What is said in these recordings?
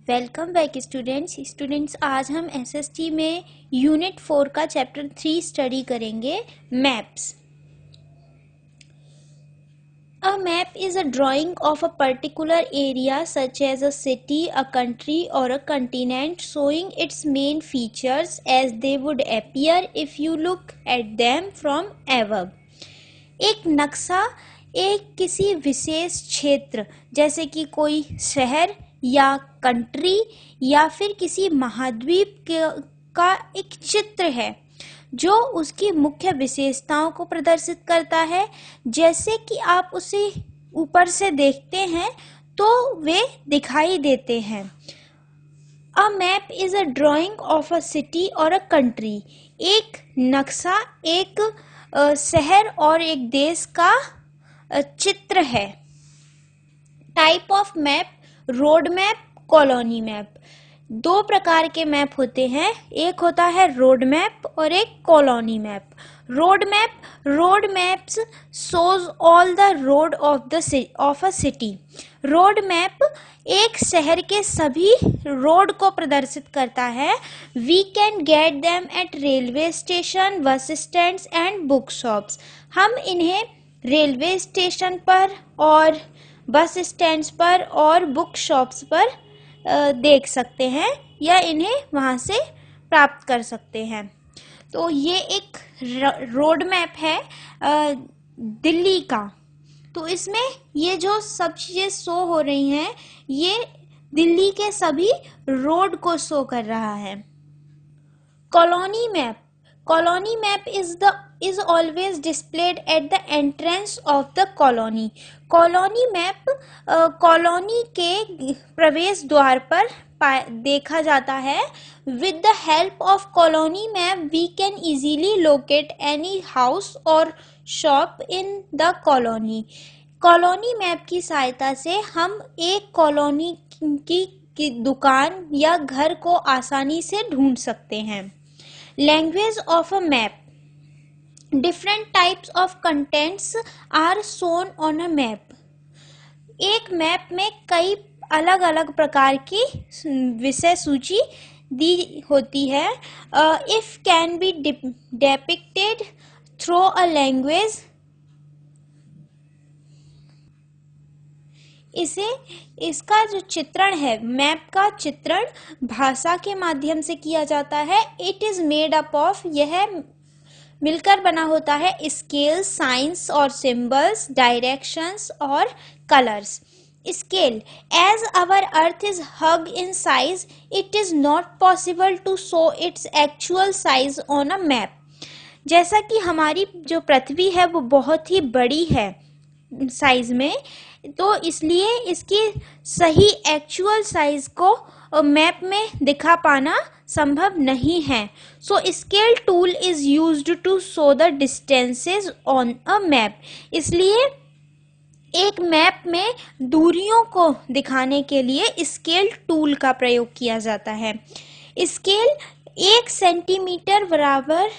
Welcome back students आज हम SST में यूनिट 4 का चैप्टर 3 स्टडी करेंगे maps. A map is a drawing of a particular area such as a city, a country or a continent showing its main features as they would appear if you look at them from above। एक नक्शा एक किसी विशेष क्षेत्र जैसे कि कोई शहर या कंट्री या फिर किसी महाद्वीप का एक चित्र है जो उसकी मुख्य विशेषताओं को प्रदर्शित करता है। जैसे कि आप उसे ऊपर से देखते हैं तो वे दिखाई देते हैं। A map is a drying of a city और अ कंट्री। एक नक्शा एक शहर और एक देश का चित्र है। Type of map, road map, colony map. दो प्रकार के मैप होते हैं, एक होता है रोड मैप और एक colony map. Road maps shows all the road of a city. Road map एक शहर के सभी रोड को प्रदर्शित करता है। We can get them at railway station, bus stands and book shops. हम इन्हें रेलवे स्टेशन पर और बस स्टैंड्स पर और बुक शॉप्स पर देख सकते हैं या इन्हें वहाँ से प्राप्त कर सकते हैं। तो ये एक रोड मैप है दिल्ली का। तो इसमें ये जो सब चीज़ें शो हो रही हैं ये दिल्ली के सभी रोड को शो कर रहा है। Colony map is always displayed at the entrance of the colony। Colony map colony के प्रवेश द्वार पर देखा जाता है। With the help of colony map we can easily locate any house or shop in the colony। Colony map की सहायता से हम एक कॉलोनी की दुकान या घर को आसानी से ढूंढ सकते हैं। Language of a map, different types of contents are shown on a map. एक मैप में कई अलग अलग प्रकार की विषय सूची दी होती है। If can be डेपिक्टेड through a language. इसका जो चित्रण है, मैप का चित्रण भाषा के माध्यम से किया जाता है। It is made up of, यह मिलकर बना होता है स्केल, साइंस और सिंबल्स, डायरेक्शंस और colours. Scale, as our earth is huge in size it is not possible to show its actual size on a map. जैसा कि हमारी जो पृथ्वी है वो बहुत ही बड़ी है साइज में, तो इसलिए इसकी सही एक्चुअल साइज को मैप में दिखा पाना संभव नहीं है। So scale tool is used to show the distances on a map. इसलिए एक मैप में दूरियों को दिखाने के लिए स्केल टूल का प्रयोग किया जाता है। स्केल 1 सेंटीमीटर बराबर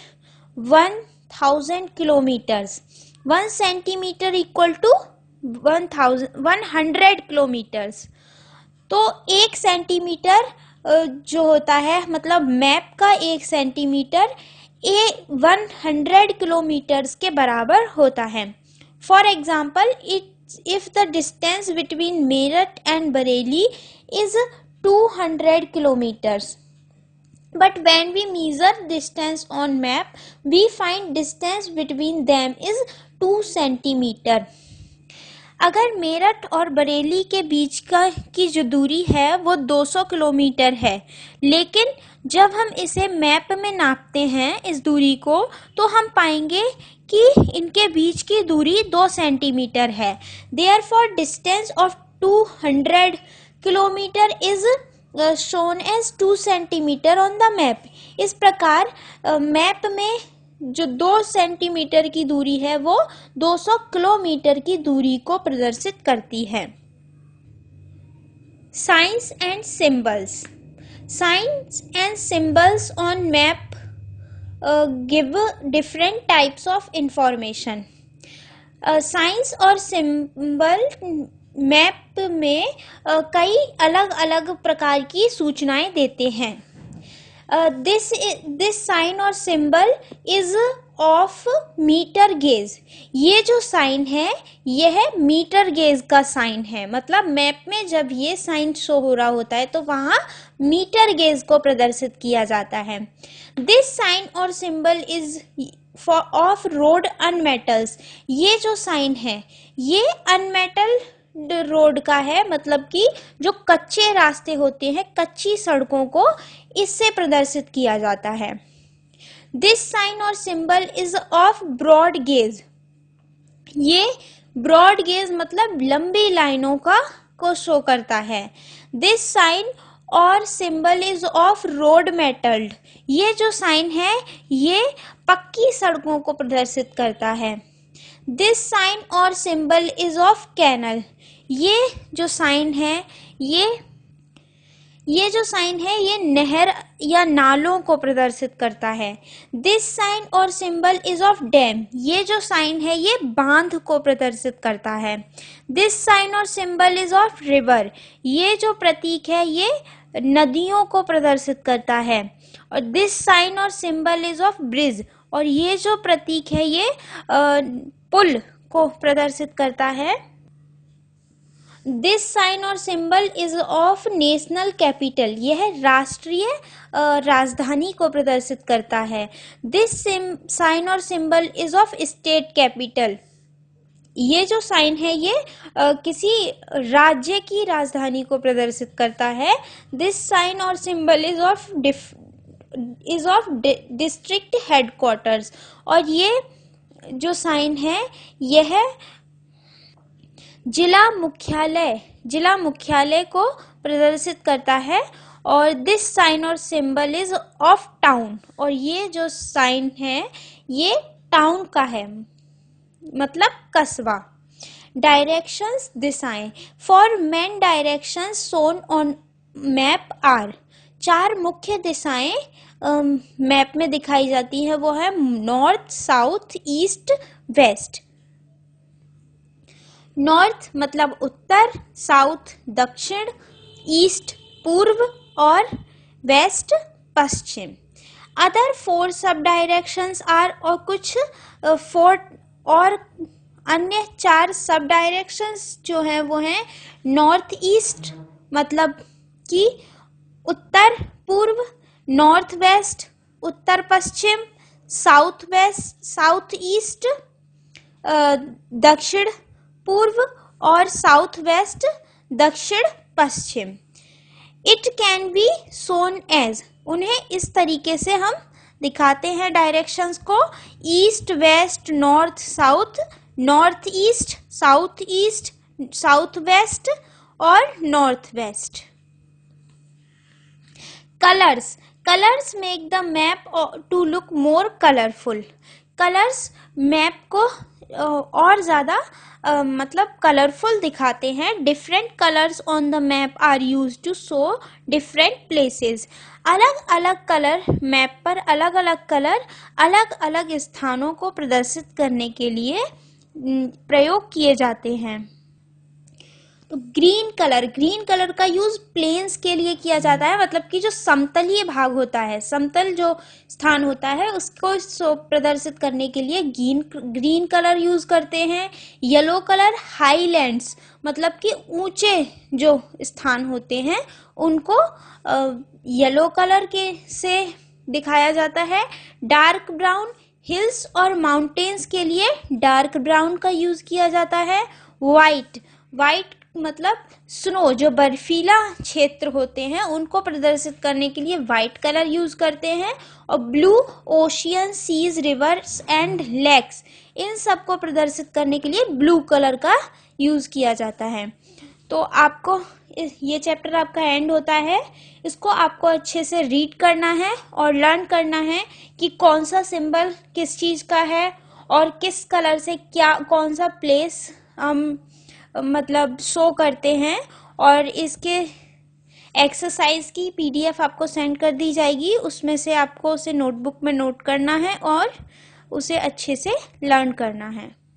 1000 kilometres. 1 centimetre equal to 100 kilometres. तो 1 सेंटीमीटर जो होता है, मतलब मैप का 1 सेंटीमीटर 100 किलोमीटर्स के बराबर होता है। For example, if the distance between Meerut and Bareilly is 200 kilometres, but when we measure distance on map we find distance between them is 2 centimeter। अगर मेरठ और बरेली के बीच की जो दूरी है वो 200 किलोमीटर है, लेकिन जब हम इसे मैप में नापते हैं इस दूरी को, तो हम पाएंगे कि इनके बीच की दूरी 2 सेंटीमीटर है। Therefore distance of 200 kilometre is shown as 2 centimetre on the map। इस प्रकार मैप में जो 2 सेंटीमीटर की दूरी है वो 200 किलोमीटर की दूरी को प्रदर्शित करती है। Signs and symbols. Signs and symbols on map give different types of information. Signs और सिंबल मैप में कई अलग अलग प्रकार की सूचनाएं देते हैं। दिस साइन और symbol is of metre gauge. ये जो साइन है यह मीटर गेज का साइन है, मतलब मैप में जब ये साइन शो हो रहा होता है तो वहाँ मीटर गेज को प्रदर्शित किया जाता है। दिस साइन और symbol is for of road unmetalled. ये जो साइन है ये अनमेटल रोड का है, मतलब कि जो कच्चे रास्ते होते हैं, कच्ची सड़कों को इससे प्रदर्शित किया जाता है। दिस साइन और symbol is of broad gauge. ये ब्रॉड गेज मतलब लंबी लाइनों को शो करता है। दिस साइन और symbol is of road metalled. ये जो साइन है ये पक्की सड़कों को प्रदर्शित करता है। दिस साइन और सिंबल इज ऑफ कैनल। ये जो साइन है ये जो साइन है ये नहर या नालों को प्रदर्शित करता है। दिस साइन और सिंबल इज ऑफ डैम। ये जो साइन है ये बांध को प्रदर्शित करता है। दिस साइन और सिंबल इज ऑफ रिवर। ये जो प्रतीक है ये नदियों को प्रदर्शित करता है। और दिस साइन और सिंबल इज ऑफ ब्रिज। और ये जो प्रतीक है ये पुल को प्रदर्शित करता है। दिस साइन और symbol is of national capital. यह राष्ट्रीय राजधानी को प्रदर्शित करता है। दिस साइन और symbol is of state capital. ये जो साइन है ये किसी राज्य की राजधानी को प्रदर्शित करता है। दिस साइन और symbol is of district headquarters. और ये जो साइन है यह जिला मुख्यालय को प्रदर्शित करता है। और दिस साइन और सिंबल इज ऑफ टाउन। और ये जो साइन है ये टाउन का है, मतलब कस्बा। डायरेक्शंस दिशाएं। Four main directions shown on map are. 4 मुख्य दिशाएं मैप में दिखाई जाती है, वो है north, south, east, west. North मतलब उत्तर, साउथ दक्षिण, ईस्ट पूर्व और वेस्ट पश्चिम। अदर 4 सब डायरेक्शंस आर। और कुछ 4 और अन्य 4 सब डायरेक्शंस जो हैं वो हैं नॉर्थ ईस्ट मतलब कि उत्तर पूर्व, नॉर्थ वेस्ट उत्तर पश्चिम, साउथ वेस्ट साउथ ईस्ट दक्षिण पूर्व और साउथ वेस्ट दक्षिण पश्चिम। It can be shown as. उन्हें इस तरीके से हम दिखाते हैं डायरेक्शंस को, east west north south, north east south west और north west. Colours make the map to look more colourful. Colours map को और ज़्यादा मतलब कलरफुल दिखाते हैं। Different colours on the map are use to show different places. अलग अलग colour map पर अलग अलग कलर अलग अलग स्थानों को प्रदर्शित करने के लिए प्रयोग किए जाते हैं। तो ग्रीन कलर का यूज प्लेन्स के लिए किया जाता है, मतलब कि जो समतलीय भाग होता है, समतल जो स्थान होता है उसको प्रदर्शित करने के लिए ग्रीन कलर यूज करते हैं। येलो कलर हाईलैंड्स मतलब कि ऊंचे जो स्थान होते हैं उनको येलो कलर के से दिखाया जाता है। डार्क ब्राउन हिल्स और माउंटेन्स के लिए डार्क ब्राउन का यूज किया जाता है। वाइट मतलब स्नो जो बर्फीला क्षेत्र होते हैं उनको प्रदर्शित करने के लिए वाइट कलर यूज करते हैं। और blue ocean seas rivers and lakes, इन सब को प्रदर्शित करने के लिए ब्लू कलर का यूज किया जाता है। तो आपको ये चैप्टर आपका एंड होता है। इसको आपको अच्छे से रीड करना है और लर्न करना है कि कौन सा सिंबल किस चीज का है और किस कलर से क्या कौन सा प्लेस हम मतलब शो करते हैं। और इसके एक्सरसाइज की PDF आपको सेंड कर दी जाएगी, उसमें से आपको उसे नोटबुक में नोट करना है और उसे अच्छे से लर्न करना है।